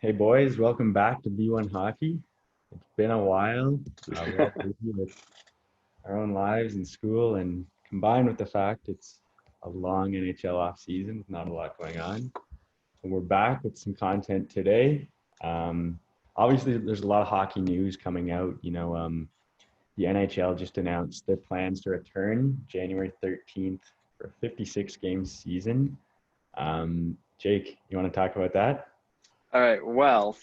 Hey boys, welcome back to B1 Hockey. It's been a while. We're all busy with our own lives and school, and combined with the fact it's a long NHL off season, not a lot going on. And we're back with some content today. Um, Obviously, there's a lot of hockey news coming out. The NHL just announced their plans to return January 13th for a 56 game season. Jake, you want to talk about that? All right. Well,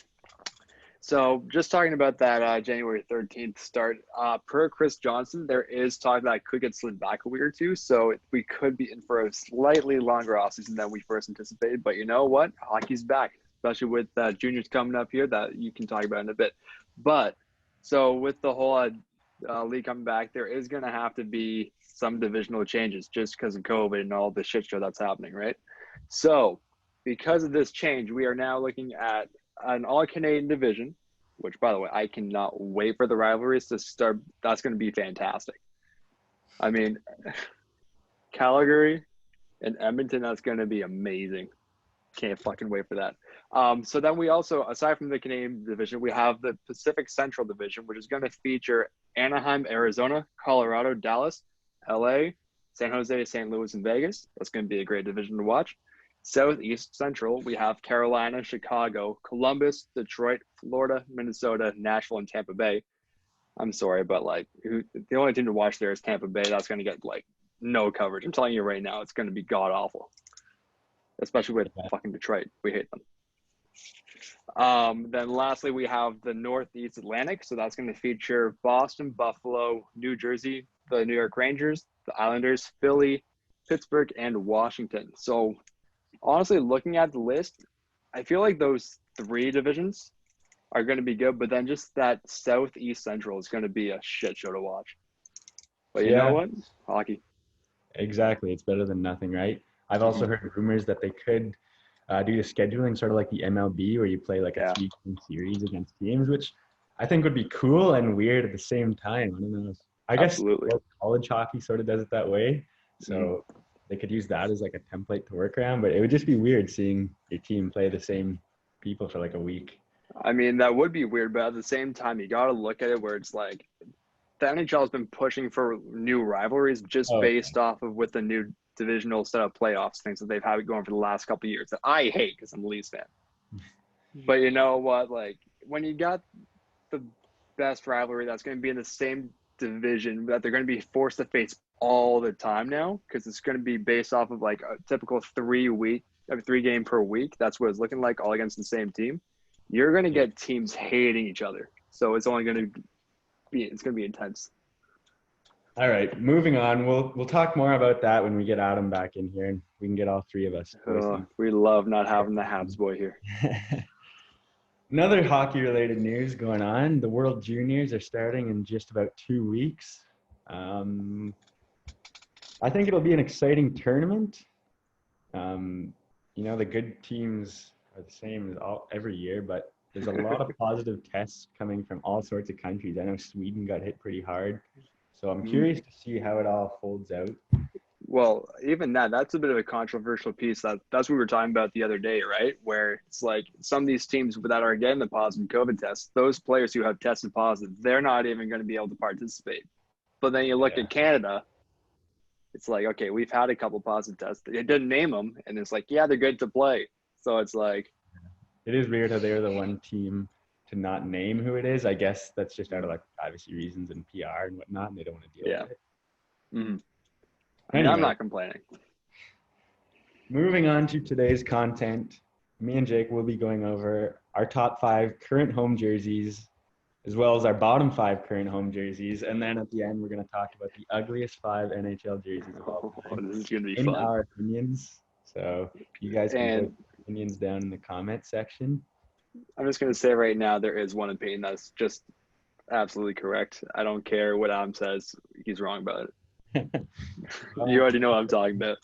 so just talking about that January 13th start, per Chris Johnson, there is talk that it could get slid back a week or two. So we could be in for a slightly longer offseason than we first anticipated. But you know what? Hockey's back, especially with juniors coming up here that you can talk about in a bit. But so with the whole league coming back, there is going to have to be some divisional changes just because of COVID and all the shit show that's happening, right? So because of this change, we are now looking at an all-Canadian division, which, by the way, I cannot wait for the rivalries to start. That's going to be fantastic. I mean, Calgary and Edmonton, that's going to be amazing. Can't fucking wait for that. So then we also, aside from the Canadian division, we have the Pacific Central division, which is going to feature Anaheim, Arizona, Colorado, Dallas, LA, San Jose, St. Louis, and Vegas. That's going to be a great division to watch. Southeast Central, we have Carolina, Chicago, Columbus, Detroit, Florida, Minnesota, Nashville, and Tampa Bay. I'm sorry, but the only team to watch there is Tampa Bay. That's going to get no coverage. I'm telling you right now, it's going to be god awful, especially with fucking Detroit. We hate them. Then lastly, we have the Northeast Atlantic. So that's going to feature Boston, Buffalo, New Jersey, the New York Rangers, the Islanders, Philly, Pittsburgh, and Washington. So honestly, looking at the list, I feel like those three divisions are going to be good, but then just that Southeast Central is going to be a shit show to watch. But you know Yeah, what? Hockey. exactly. It's better than nothing, right? I've also heard rumors that they could do the scheduling sort of like the MLB, where you play like a Yeah, three-game series against teams, which I think would be cool and weird at the same time. I don't know. I guess absolutely. college hockey sort of does it that way, so they could use that as like a template to work around. But it would just be weird seeing your team play the same people for like a week. I mean, that would be weird, but at the same time, you got to look at it where it's like the NHL has been pushing for new rivalries just Oh, based off of with the new divisional set of playoffs things that they've had going for the last couple of years that I hate because I'm a Leafs fan. But you know what? Like when you got the best rivalry that's going to be in the same division that they're going to be forced to face all the time now because it's going to be based off of like a typical 3 game per week. That's what it's looking like all against the same team. You're going to yeah. get teams hating each other. So it's only going to it's going to be intense. All right, moving on. We'll talk more about that when we get Adam back in here, and we can get all three of us voicing. We love not having the Habs boy here. Another hockey-related news going on. The World Juniors are starting in just about 2 weeks. I think it'll be an exciting tournament. The good teams are the same as every year, but there's a lot of positive tests coming from all sorts of countries. I know Sweden got hit pretty hard, so I'm curious to see how it all folds out. Well, even that's a bit of a controversial piece. That's what we were talking about the other day, right? Where it's like some of these teams that are getting the positive COVID tests, those players who have tested positive, they're not even going to be able to participate. But then you look at Canada, it's like, okay, we've had a couple positive tests. It didn't name them, and it's like, yeah, they're good to play. So it's like, it is weird how they're the one team to not name who it is. I guess that's just out of like privacy reasons and PR and whatnot, and they don't want to deal with it. Mm-hmm. I mean, I'm Anyway, not complaining. moving on to today's content, me and Jake will be going over our top 5 current home jerseys, as well as our bottom 5 current home jerseys. And then at the end, we're going to talk about the ugliest 5 NHL jerseys of all time This is going to be in fun. our opinions. So you guys can put opinions down in the comment section. I'm just going to say right now, there is one opinion that's just absolutely correct. I don't care what Adam says. He's wrong about it. You already know what I'm talking about.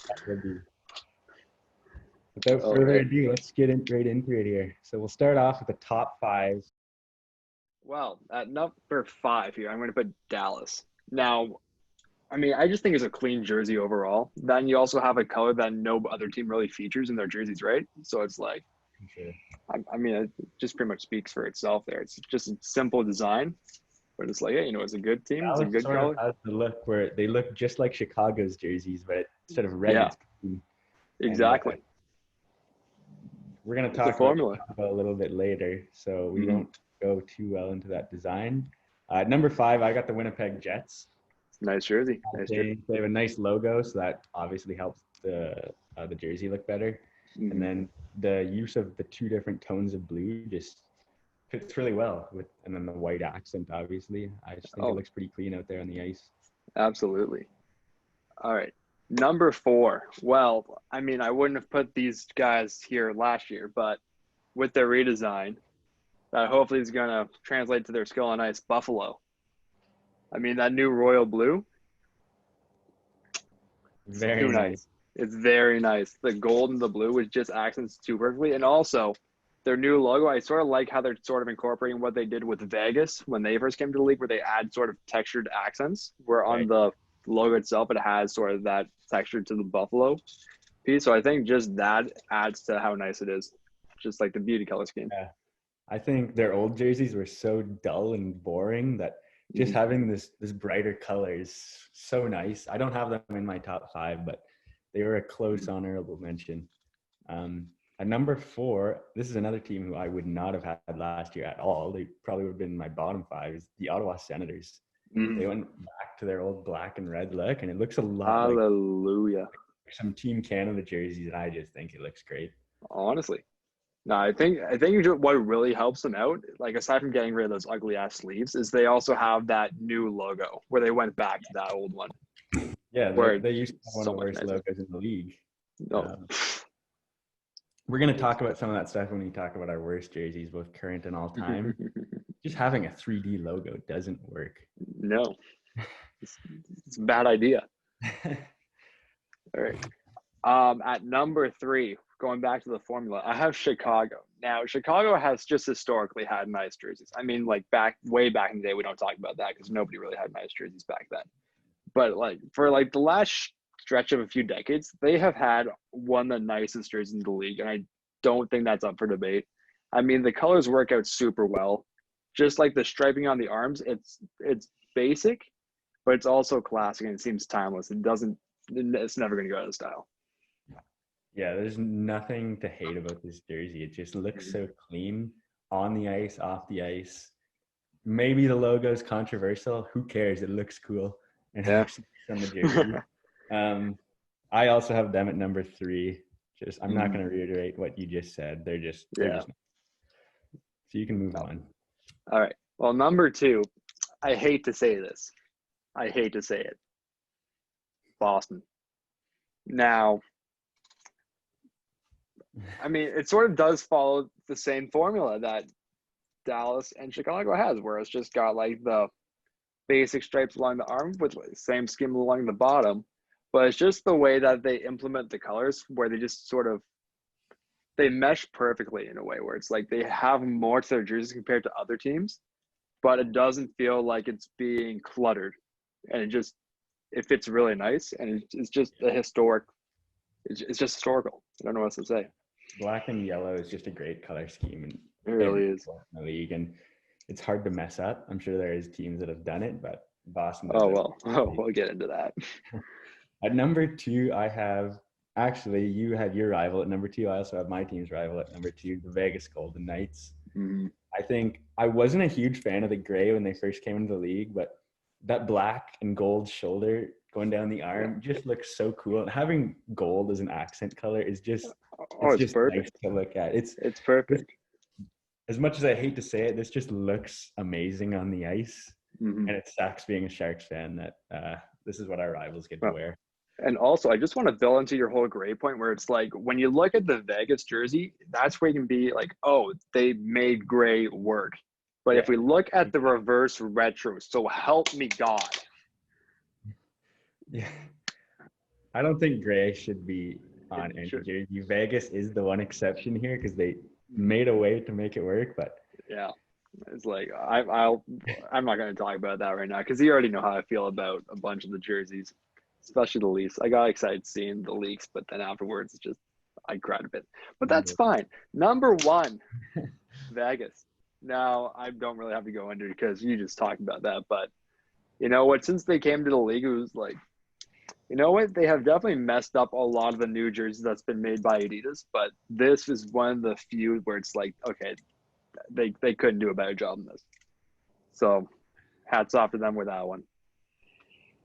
Without further ado, let's get right into it here. So we'll start off with the top 5. Well, at number 5 here, I'm going to put Dallas. Now, I mean, I just think it's a clean jersey overall. Then you also have a color that no other team really features in their jerseys, right? So it's like, Sure. I mean, it just pretty much speaks for itself there. It's just a simple design, but it's like, hey, it's a good team. It's a Dallas good sort of color. has the look where they look just like Chicago's jerseys, but instead of red, Yeah, it's green. And exactly. we're going to It's a talk about formula. Chicago a little bit later, so we Mm-hmm. won't go too well into that design. Number 5, I got the Winnipeg Jets. Nice jersey. Nice jersey. They have a nice logo, so that obviously helps the jersey look better. And Mm-hmm. then the use of the 2 different tones of blue just fits really well with, and then the white accent, obviously. I just think it Oh, looks pretty clean out there on the ice. absolutely. All right. Number 4. Well, I mean, I wouldn't have put these guys here last year, but with their redesign, that hopefully is going to translate to their skill on ice. Buffalo. I mean, that new royal blue, it's Very too nice. nice. It's very nice. The gold and the blue was just accents too perfectly. And also, their new logo, I sort of like how they're sort of incorporating what they did with Vegas when they first came to the league, where they add sort of textured accents, where on Right. the logo itself, it has sort of that texture to the buffalo piece. So I think just that adds to how nice it is. Just like the beauty color scheme. Yeah. I think their old jerseys were so dull and boring that just Mm-hmm. having this brighter color is so nice. I don't have them in my top 5, but they were a close honorable mention. At number 4, this is another team who I would not have had last year at all. They probably would have been in my bottom 5. Is the Ottawa Senators. Mm-hmm. They went back to their old black and red look, and it looks a lot like Hallelujah. some Team Canada jerseys, and I just think it looks great. Honestly. No, I think what really helps them out, like aside from getting rid of those ugly ass sleeves, is they also have that new logo where they went back to that old one, Yeah, where they it's used to have one so of the much worst nicer. logos in the league. No, Um, we're going to talk about some of that stuff when we talk about our worst jerseys, both current and all time. Just having a 3D logo doesn't work. no, it's, it's a bad idea. All right. At number 3, going back to the formula, I have Chicago. Now, Chicago has just historically had nice jerseys. I mean, like way back in the day, we don't talk about that because nobody really had nice jerseys back then. But like for like the last stretch of a few decades, they have had one of the nicest jerseys in the league, and I don't think that's up for debate. I mean, the colors work out super well. Just like the striping on the arms, it's basic, but it's also classic and it seems timeless. It's never going to go out of style. Yeah, there's nothing to hate about this jersey. It just looks so clean on the ice, off the ice. Maybe the logo is controversial. Who cares? It looks cool and it Yeah. looks nice on the jersey. I also have them at number 3. Just I'm not going to reiterate what you just said. They're just Yeah. so you can move on. All right. Well, number 2, I hate to say this. I hate to say it. Boston. Now, I mean, it sort of does follow the same formula that Dallas and Chicago has, where it's just got like the basic stripes along the arm with the same scheme along the bottom. But it's just the way that they implement the colors, where they just sort of they mesh perfectly in a way where it's like they have more to their jerseys compared to other teams, but it doesn't feel like it's being cluttered, and it fits really nice, and it's just a historic. It's just historical. I don't know what else to say. Black and yellow is just a great color scheme in It really every is. sport in the league, and it's hard to mess up. I'm sure there is teams that have done it, but Boston does Oh it. well. Oh, we'll get into that. At number 2, I have actually you had your rival at number 2. I also have my team's rival at number 2, the Vegas Golden Knights. Mm-hmm. I think I wasn't a huge fan of the gray when they first came into the league, but that black and gold shoulder going down the arm just looks so cool. And having gold as an accent color is just Oh, it's nice perfect. to look at. It's perfect. As much as I hate to say it, this just looks amazing on the ice. Mm-hmm. And it sucks being a Sharks fan that this is what our rivals get to wear. And also, I just want to build into your whole gray point where it's like when you look at the Vegas jersey, that's where you can be like, oh, they made gray work. But if we look at the reverse retro, so help me God. Yeah. I don't think gray should be on any jersey. Vegas is the one exception here because they made a way to make it work. But yeah, it's like I'm not going to talk about that right now because you already know how I feel about a bunch of the jerseys, especially the Leafs. I got excited seeing the leaks, but then afterwards, it's just I cried a bit, but that's fine. Number 1, Vegas. Now, I don't really have to go into it because you just talked about that, but you know what? Since they came to the league, it was like, you know what? They have definitely messed up a lot of the new jerseys that's been made by Adidas, but this is one of the few where it's like, okay, they couldn't do a better job than this. So, hats off to them with that one.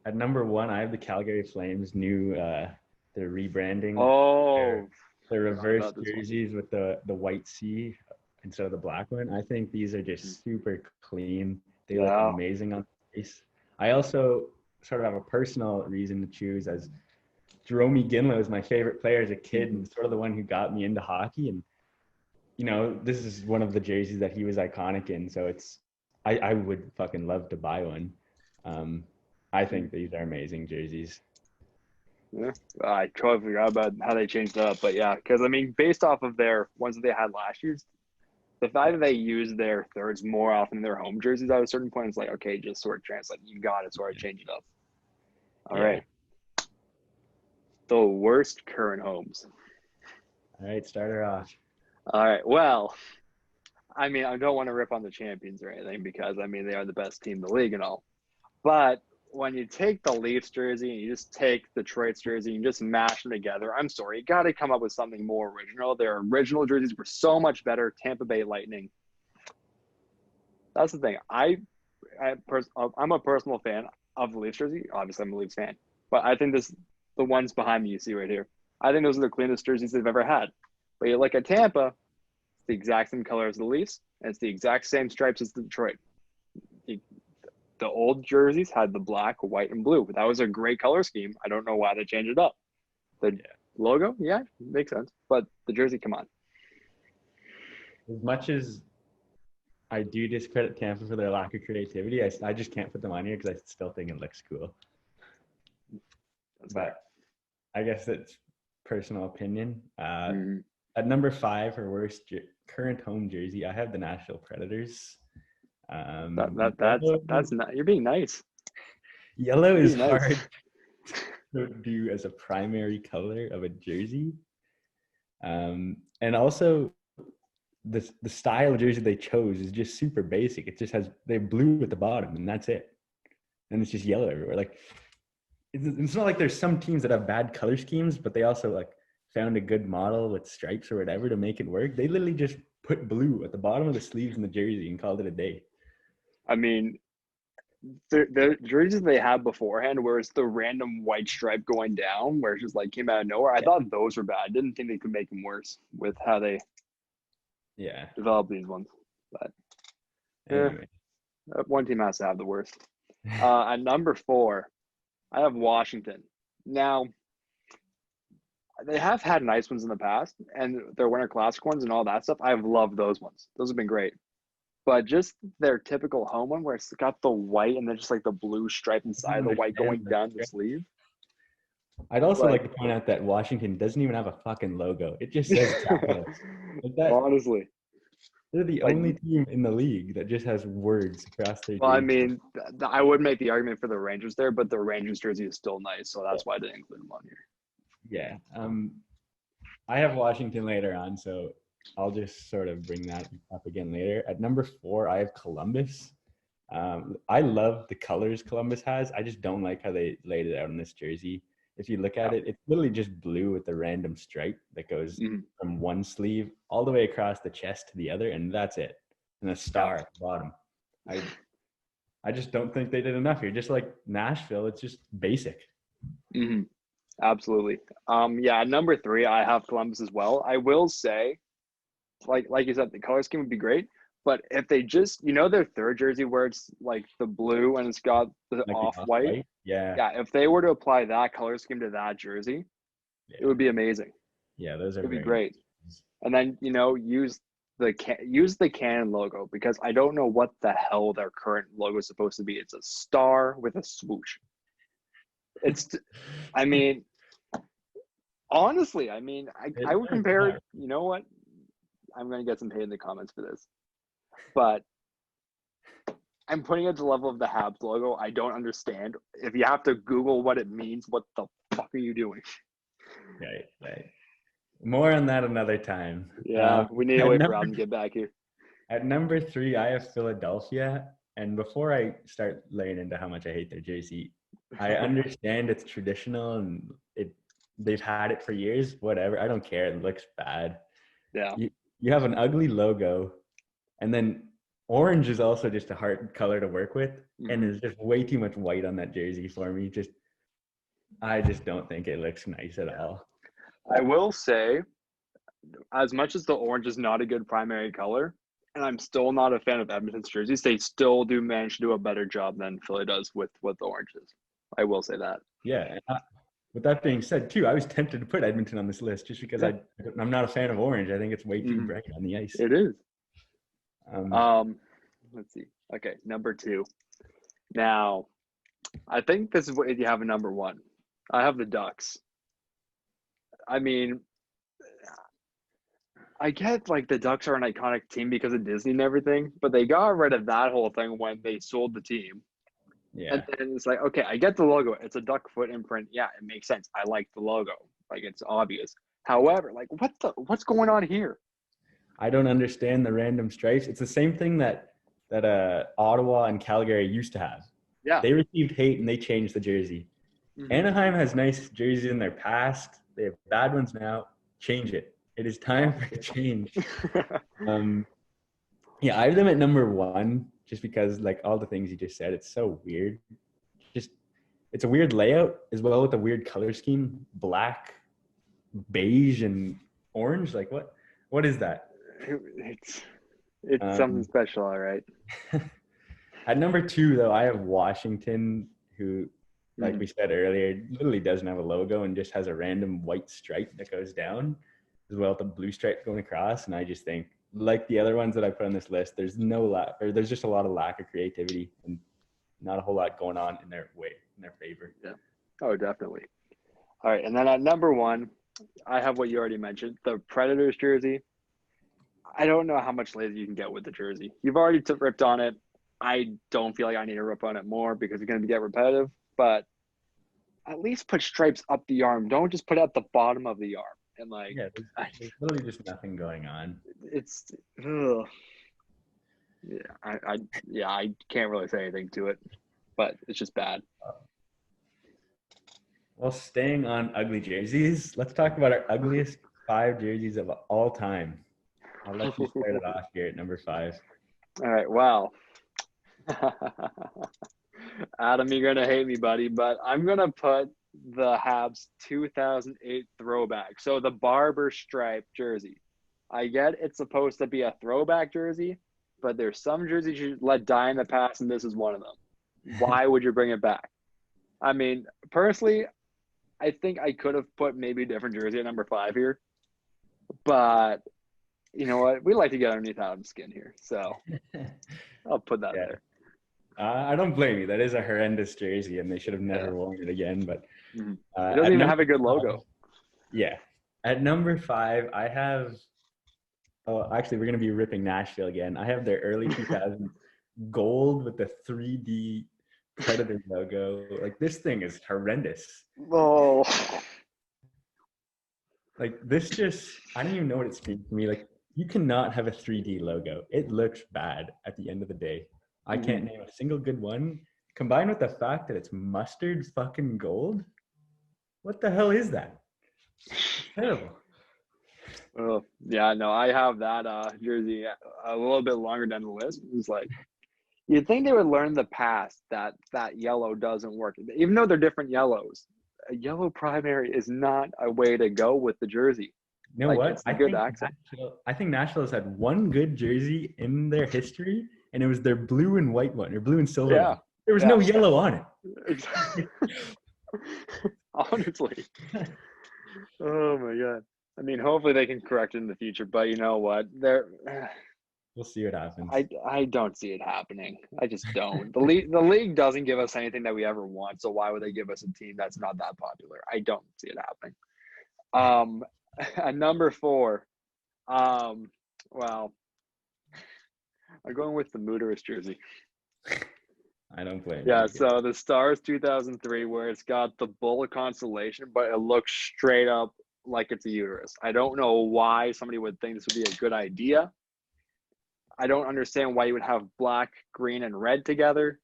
At number 1, I have the Calgary Flames new their rebranding. Oh, their reverse jerseys with the white C instead of the black one. I think these are just super clean. They look amazing on the face. I also sort of have a personal reason to choose, as Jerome Ginla was my favorite player as a kid and sort of the one who got me into hockey. And, you know, this is one of the jerseys that he was iconic in. So I would fucking love to buy one. I think these are amazing jerseys. Yeah, I totally forgot about how they changed it up. But yeah, because I mean, based off of their ones that they had last year, the fact that they use their thirds more often in their home jerseys at a certain point, it's like, okay, just sort of translate. You got to sort of change it up. All right. The worst current homes. All right, start her off. All right. Well, I mean, I don't want to rip on the champions or anything because, I mean, they are the best team in the league and all. But when you take the Leafs jersey and you just take Detroit's jersey and you just mash them together, I'm sorry, you got to come up with something more original. Their original jerseys were so much better. Tampa Bay Lightning. That's the thing. I'm a personal fan of the Leafs jersey. Obviously, I'm a Leafs fan. But I think the ones behind me you see right here, I think those are the cleanest jerseys they've ever had. But you look at Tampa, it's the exact same color as the Leafs, and it's the exact same stripes as the Detroit. The old jerseys had the black, white, and blue. That was a great color scheme. I don't know why they changed it up. The logo, yeah, makes sense. But the jersey, come on. As much as I do discredit Tampa for their lack of creativity, I just can't put them on here because I still think it looks cool. But I guess it's personal opinion. At number 5 for worst current home jersey, I have the Nashville Predators. That's not. You're being nice. Yellow is hard to do as a primary color of a jersey, and also the style of jersey they chose is just super basic. It just has they have blue at the bottom and that's it, and it's just yellow everywhere. Like it's not like there's some teams that have bad color schemes, but they also like found a good model with stripes or whatever to make it work. They literally just put blue at the bottom of the sleeves in the jersey and called it a day. I mean, the jerseys they had beforehand, where it's the random white stripe going down, where it's just like came out of nowhere. I thought those were bad. I didn't think they could make them worse with how they developed these ones. But anyway. One team has to have the worst. At number 4, I have Washington. Now, they have had nice ones in the past, and their Winter Classic ones and all that stuff. I've loved those ones. Those have been great. But just their typical home one where it's got the white and then just like the blue stripe inside the white going down the sleeve. I'd also like to point out that Washington doesn't even have a fucking logo. It just says Capitals. Honestly. They're the only team in the league that just has words across their Well, I mean, I would make the argument for the Rangers there, but the Rangers jersey is still nice, so that's why I didn't include them on here. Yeah. I have Washington later on, so I'll just sort of bring that up again later. At number 4, I have Columbus. I love the colors Columbus has. I just don't like how they laid it out on this jersey. If you look at it, it's literally just blue with a random stripe that goes from one sleeve all the way across the chest to the other, and that's it. And a star at the bottom. I just don't think they did enough here. Just like Nashville, it's just basic. Mm-hmm. Absolutely. At number 3, I have Columbus as well. I will say, like you said, the color scheme would be great. But if they just, their third jersey where it's like the blue and it's got the like off-white. If they were to apply that color scheme to that jersey, it would be amazing. Yeah, those are It'd be great. And then, use the Canon logo, because I don't know what the hell their current logo is supposed to be. It's a star with a swoosh. I mean, honestly, I would compare, you know what? I'm going to get some hate in the comments for this. But I'm putting it at the level of the Habs logo. I don't understand. If you have to Google what it means, what the fuck are you doing? Right. More on that another time. Yeah, we need to At wait for number, Adam to get back here. at number 3, I have Philadelphia. And before I start laying into how much I hate their jersey, I understand it's traditional and they've had it for years. Whatever, I don't care. It looks bad. Yeah. You have an ugly logo, and then orange is also just a hard color to work with, and there's just way too much white on that jersey for me. I just don't think it looks nice at all. I will say, as much as the orange is not a good primary color, and I'm still not a fan of Edmonton's jerseys, they still do manage to do a better job than Philly does with what the orange is. I will say that. Yeah. With that being said, too, I was tempted to put Edmonton on this list just because I'm not a fan of orange. I think it's way too bright on the ice. It is. Let's see. Okay, number 2. Now, I think this is what you have a number 1. I have the Ducks. I mean, I get like the Ducks are an iconic team because of Disney and everything, but they got rid of that whole thing when they sold the team. Yeah. And then it's like, okay, I get the logo. It's a duck foot imprint. Yeah, it makes sense. I like the logo. Like, it's obvious. However, like, what's going on here? I don't understand the random stripes. It's the same thing that Ottawa and Calgary used to have. Yeah. They received hate and they changed the jersey. Anaheim has nice jerseys in their past. They have bad ones now. Change it. It is time for a change. Yeah, I have them at number 1 just because, like, all the things you just said, it's so weird. It's a weird layout as well with a weird color scheme. Black, beige, and orange. Like, what is that? It's something special, all right. At number 2, though, I have Washington, who, like we said earlier, literally doesn't have a logo and just has a random white stripe that goes down, as well as the blue stripe going across. And I just think, like the other ones that I put on this list, there's just a lot of lack of creativity and not a whole lot going on in their favor. Yeah. Oh, definitely. All right, and then at number 1, I have what you already mentioned, the Predators jersey. I don't know how much lazy you can get with the jersey. You've already ripped on it. I don't feel like I need to rip on it more because it's going to get repetitive, but at least put stripes up the arm. Don't just put it at the bottom of the arm. And like, yeah, there's literally just nothing going on. It's, ugh. Yeah, I can't really say anything to it, but it's just bad. Well, staying on ugly jerseys, let's talk about our ugliest 5 jerseys of all time. I'll let you start it off here at number 5. All right, well, Adam, you're gonna hate me, buddy, but I'm gonna put the Habs 2008 throwback. So the barber stripe jersey. I get it's supposed to be a throwback jersey, but there's some jerseys you let die in the past, and this is one of them. Why would you bring it back? I mean, personally, I think I could have put maybe a different jersey at number 5 here, but you know what? We like to get underneath Adam's skin here, so I'll put that there. I don't blame you. That is a horrendous jersey, and they should have never worn it again. But it doesn't even have a good logo. Yeah. At number 5, I have. Oh, actually, we're going to be ripping Nashville again. I have their early 2000s gold with the 3D Predator logo. Like, this thing is horrendous. Oh. Like, this just, I don't even know what it speaks to me. Like, you cannot have a 3D logo. It looks bad at the end of the day. I can't name a single good one. Combined with the fact that it's mustard fucking gold. What the hell is that? It's terrible. Oh, yeah, no, I have that jersey a little bit longer down the list. It's like, you'd think they would learn the past that yellow doesn't work. Even though they're different yellows, a yellow primary is not a way to go with the jersey. You know what? I think Nashville has had one good jersey in their history, and it was their blue and white one, or blue and silver one. There was no yellow on it. Exactly. Honestly. Oh, my God. I mean, hopefully they can correct it in the future, but you know what? We'll see what happens. I don't see it happening. I just don't. The league doesn't give us anything that we ever want, so why would they give us a team that's not that popular? I don't see it happening. At number 4, well, I'm going with the Mooterist jersey. I don't blame you. Yeah, so the Stars 2003, where it's got the bull constellation, but it looks straight up like it's a uterus. I don't know why somebody would think this would be a good idea. I don't understand why you would have black, green, and red together.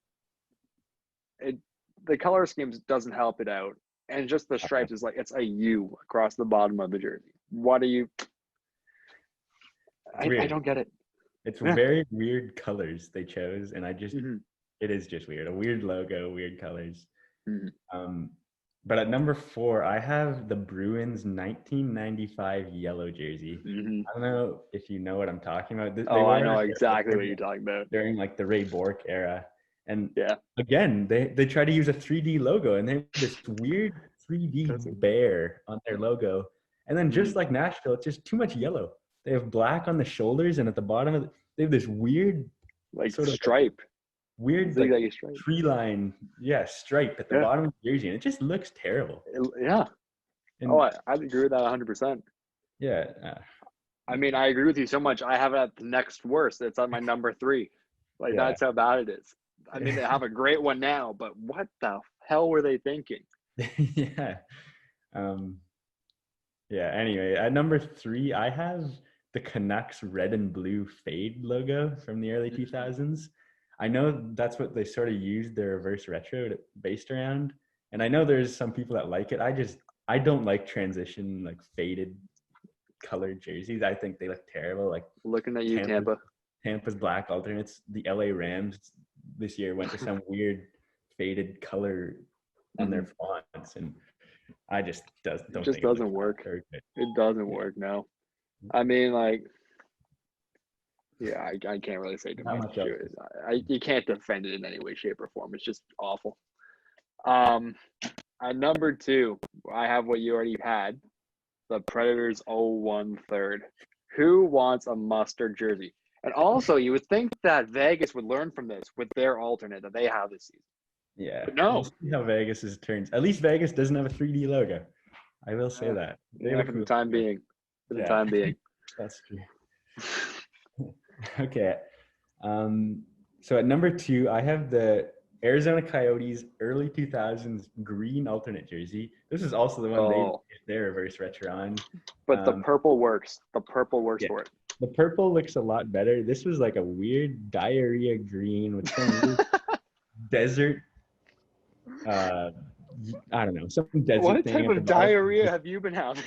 The color schemes doesn't help it out. And just the stripes is like, it's a U across the bottom of the jersey. What are you? I don't get it. It's very weird colors they chose, and Mm-hmm. it is just weird. A weird logo, weird colors. Mm-hmm. But at number 4, I have the Bruins 1995 yellow jersey. Mm-hmm. I don't know if you know what I'm talking about. I know exactly what you're talking about. During like the Ray Bork era. And yeah, again, they try to use a 3D logo, and they have this weird 3D bear on their logo. And then just like Nashville, it's just too much yellow. They have black on the shoulders, and at the bottom they have this weird like sort of stripe. Weird like tree line, stripe at the bottom of the jersey, and it just looks terrible. And, I agree with that 100%. Yeah. I mean, I agree with you so much. I have it at the next worst. It's on my number 3. Like that's how bad it is. I mean, they have a great one now, but what the hell were they thinking? Anyway, at number 3, I have the Canucks red and blue fade logo from the early 2000s. I know that's what they sort of used their reverse retro based around. And I know there's some people that like it. I don't like transition, like faded colored jerseys. I think they look terrible. Like looking at you, Tampa. Tampa's black alternates. The LA Rams this year went to some weird faded color on their fonts, and I just don't think it doesn't work. It doesn't work. No, I mean, like, I can't really say too much. You can't defend it in any way, shape, or form. It's just awful. At number 2, I have what you already had, the Predators 0-1 third. Who wants a mustard jersey? And also, you would think that Vegas would learn from this with their alternate that they have this season. Yeah. But no. We'll see how Vegas turns. At least Vegas doesn't have a 3D logo. I will say that. For the time being. For the time being. That's true. Okay. So at number 2, I have the Arizona Coyotes early 2000s green alternate jersey. This is also the one they did their reverse retro on. But the purple works. The purple works for it. The purple looks a lot better. This was like a weird diarrhea green with some weird desert. I don't know, some desert. What type of diarrhea have you been having?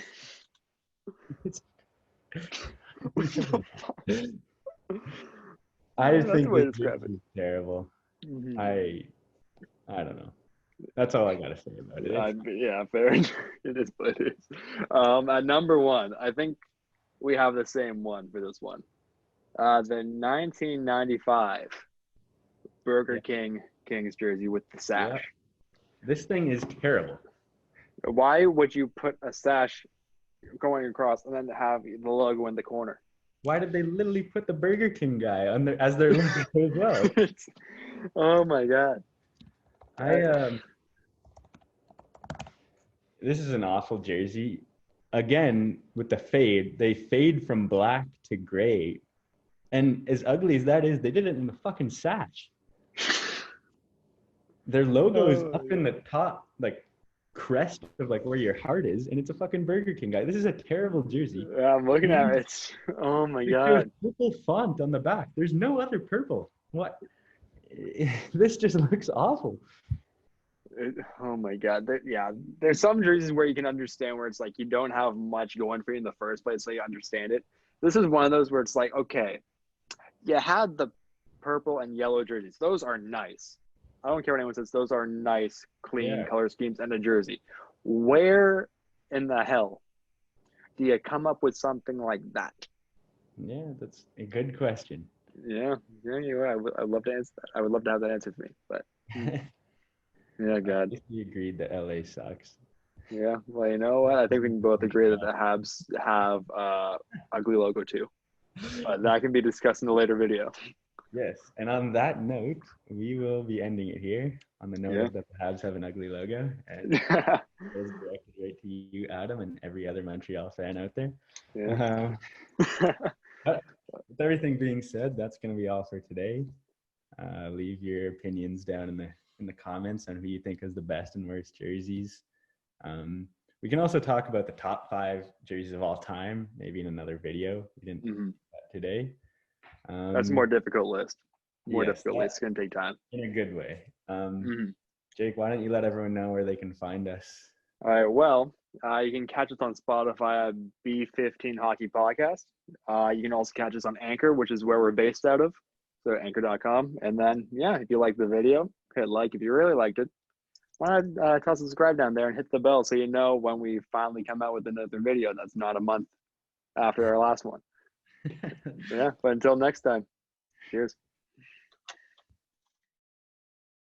I just think this is terrible. Mm-hmm. I don't know. That's all I gotta say about it. Fair. It is what it is. At number 1, I think we have the same one for this one. The 1995 Burger King's jersey with the sash. Yeah. This thing is terrible. Why would you put a sash going across and then have the logo in the corner? Why did they literally put the Burger King guy on as their logo as well? Oh my god! This is an awful jersey. Again, with the fade, they fade from black to gray, and as ugly as that is, they did it in the fucking sash. Their logo is up in the top, like crest of like where your heart is, and it's a fucking Burger King guy. This is a terrible jersey. Yeah, I'm looking at it. Oh my god! Purple font on the back. There's no other purple. What? This just looks awful. Oh my god! There's some jerseys where you can understand where it's like you don't have much going for you in the first place, so you understand it. This is one of those where it's like, okay, you had the purple and yellow jerseys. Those are nice. I don't care what anyone says. Those are nice, clean color schemes and a jersey. Where in the hell do you come up with something like that? Yeah, that's a good question. Yeah, I'd love to answer that. I would love to have that answer for me, but yeah, God. You agreed that LA sucks. Yeah, well, you know what? I think we can both agree that the Habs have ugly logo too. That can be discussed in a later video. Yes, and on that note, we will be ending it here on the note that the Habs have an ugly logo. And it was directed right to you, Adam, and every other Montreal fan out there. Yeah. With everything being said, that's going to be all for today. Leave your opinions down in the comments on who you think is the best and worst jerseys. We can also talk about the top 5 jerseys of all time, maybe in another video. We didn't do that today. That's a more difficult list. More yes, difficult list. It's going to take time. in a good way. Jake, why don't you let everyone know where they can find us? All right. Well, you can catch us on Spotify at B15 Hockey Podcast. You can also catch us on Anchor, which is where we're based out of. So anchor.com. And then, yeah, if you like the video, hit like. If you really liked it, why not toss a subscribe down there and hit the bell so you know when we finally come out with another video that's not a month after our last one. Yeah. But until next time, cheers.